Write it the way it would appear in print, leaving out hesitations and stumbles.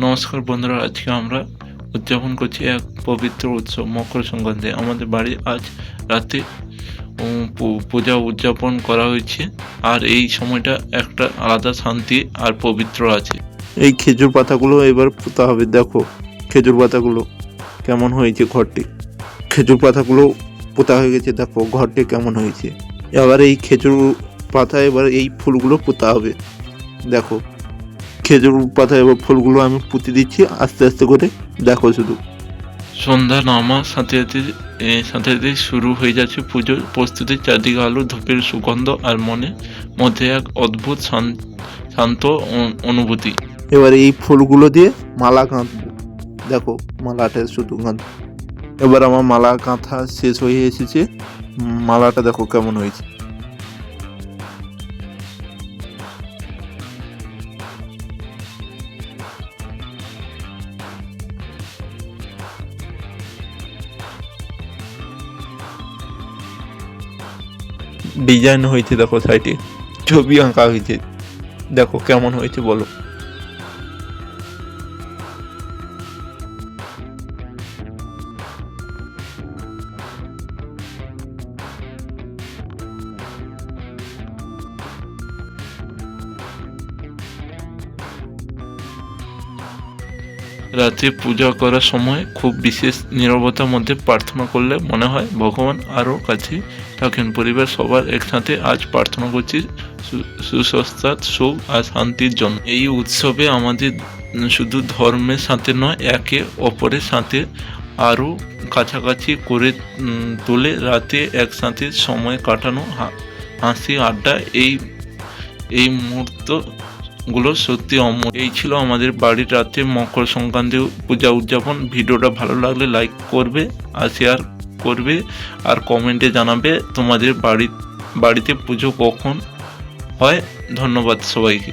নমস্কার বন্ধুরা, আজকে আমরা উদযাপন করছি এক পবিত্র উৎসব মকর সংক্রান্তি। আমাদের বাড়ি আজ রাতে পূজা উদযাপন করা হয়েছে, আর এই সময়টা একটা আলাদা শান্তি আর পবিত্র আছে। এই খেজুর পাতাগুলো এবার পোঁতা হবে। দেখো খেজুর পাতাগুলো কেমন হয়েছে, ঘরটি খেজুর পাতাগুলো পোঁতা হয়ে গেছে। দেখো ঘরটি কেমন হয়েছে। এবার এই খেজুর পাতা এবার এই ফুলগুলো পোঁতা হবে। দেখো খেজুর পাতা এবার ফুলগুলো আমি পুঁতে দিচ্ছি আস্তে আস্তে করে। দেখো শুধু সন্ধ্যা নামার সাথে সাথে শুরু হয়ে যাচ্ছে পুজোর প্রস্তুতি। চারদিকে আলো, ধূপের সুগন্ধ আর মনের মধ্যে এক অদ্ভুত শান্ত অনুভূতি। এবার এই ফুলগুলো দিয়ে মালা গাঁথবো। দেখো মালাটা শুধু গাঁথ। এবার আমার মালা গাঁথা শেষ হয়ে এসেছে। মালাটা দেখো কেমন হয়েছে। ডিজাইন হয়েছে, দেখো সাইডে ছবি আঁকা হয়েছে। দেখো কেমন হয়েছে বলো। রাতে পূজা করার সময় খুব বিশেষ নীরবতার মধ্যে প্রার্থনা করলে মনে হয় ভগবান আরও কাছে থাকেন। পরিবার সবার একসাথে আজ প্রার্থনা করছি সুস্বাস্থ্য, সুখ আর শান্তির জন্য। এই উৎসবে আমাদের শুধু ধর্মের সাথে নয়, একে অপরের সাথে আরও কাছাকাছি করে তোলে। রাতে একসাথে সময় কাটানো, হাসি আড্ডা, এই মুহূর্তগুলো সত্যি অমূল্য। এই ছিল আমাদের বাড়ির রাতে মকর সংক্রান্তি পূজা উদযাপন। ভিডিওটা ভালো লাগলে লাইক করবে আর শেয়ার করবে, আর কমেন্টে জানাবে তোমাদের বাড়িতে পুজো কখন হয়। ধন্যবাদ সবাইকে।